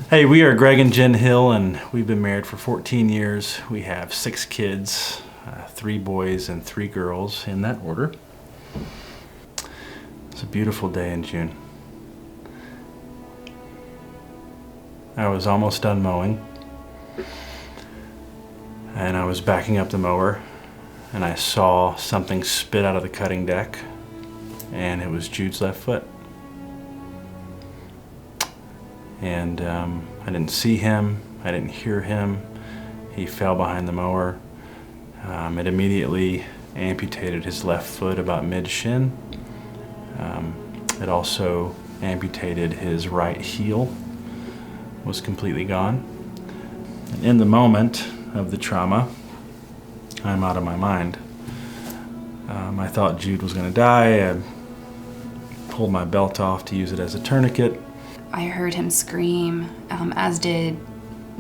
Hey, we are Greg and Jen Hill, and we've been married for 14 years. We have 6 kids, 3 boys and 3 girls, in that order. It's a beautiful day in June. I was almost done mowing, and I was backing up the mower, and I saw something spit out of the cutting deck, and it was Jude's left foot. And I didn't see him, I didn't hear him. He fell behind the mower. It immediately amputated his left foot about mid-shin. It also amputated his right heel, was completely gone. And in the moment of the trauma, I'm out of my mind. I thought Jude was gonna die. I pulled my belt off to use it as a tourniquet. I heard him scream, as did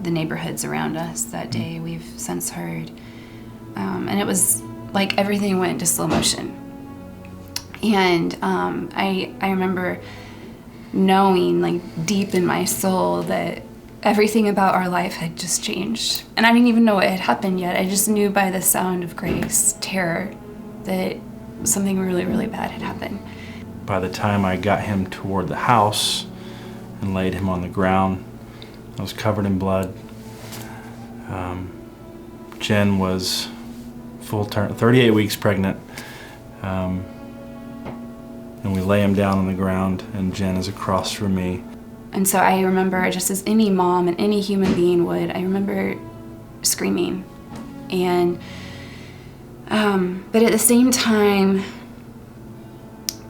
the neighborhoods around us that day. We've since heard. And it was like everything went into slow motion. And I remember knowing, like, deep in my soul that everything about our life had just changed. And I didn't even know what had happened yet. I just knew by the sound of grace, terror, that something really, really bad had happened. By the time I got him toward the house and laid him on the ground, I was covered in blood. Jen was full term, 38 weeks pregnant. And we lay him down on the ground, and Jen is across from me. And so I remember, just as any mom and any human being would, I remember screaming. And, but at the same time,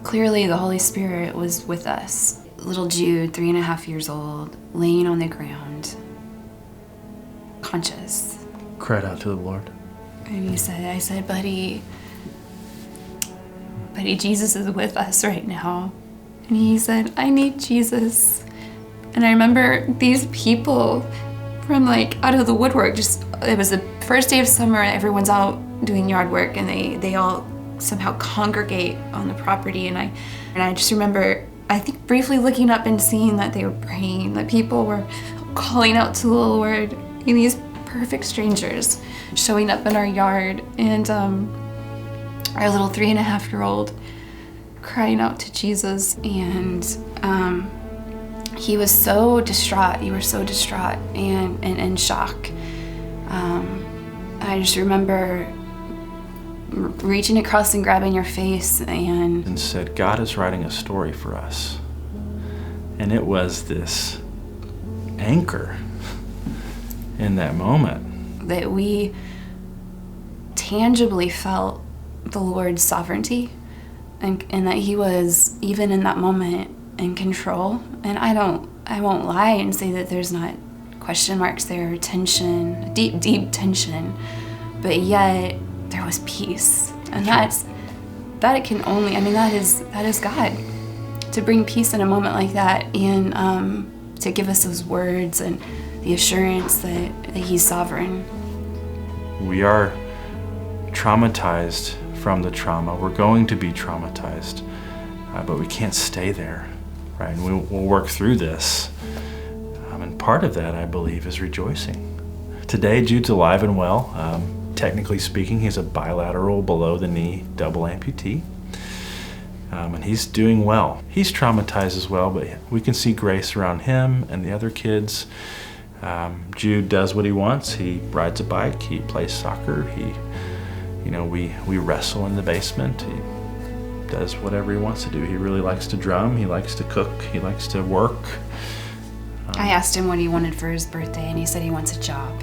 clearly the Holy Spirit was with us. Little Jude, 3.5 years old, laying on the ground, conscious. Cried out to the Lord. And I said, buddy, Jesus is with us right now. And he said, I need Jesus. And I remember these people from, like, out of the woodwork, it was the first day of summer, everyone's out doing yard work, and they all somehow congregate on the property. And I just remember, I think, briefly looking up and seeing that they were praying, that people were calling out to the Lord, and these perfect strangers showing up in our yard, and our little 3.5-year-old crying out to Jesus. And he was so distraught. You were so distraught and in shock. I just remember reaching across and grabbing your face and said, God is writing a story for us. And it was this anchor in that moment. That we tangibly felt the Lord's sovereignty, and that he was, even in that moment, in control. And I won't lie and say that there's not question marks there, tension, deep tension, but yet there was peace. And that is God, to bring peace in a moment like that, and to give us those words and the assurance that he's sovereign. We are traumatized from the trauma. We're going to be traumatized, but we can't stay there, right? And we'll work through this. And part of that, I believe, is rejoicing. Today, Jude's alive and well. Technically speaking, he's a bilateral below-the-knee double amputee. And he's doing well. He's traumatized as well, but we can see grace around him and the other kids. Jude does what he wants. He rides a bike, he plays soccer, we wrestle in the basement. He does whatever he wants to do. He really likes to drum, he likes to cook, he likes to work. I asked him what he wanted for his birthday, and he said he wants a job.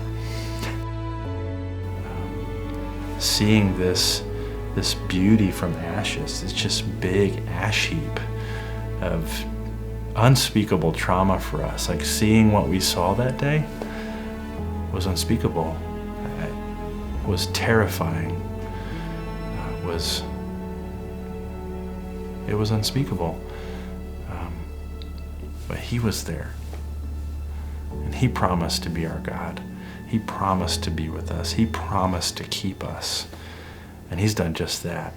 Seeing this beauty from ashes, it's just big ash heap of unspeakable trauma for us. Like, seeing what we saw that day was unspeakable. It was terrifying. It was unspeakable. But he was there. And he promised to be our God. He promised to be with us. He promised to keep us. And he's done just that.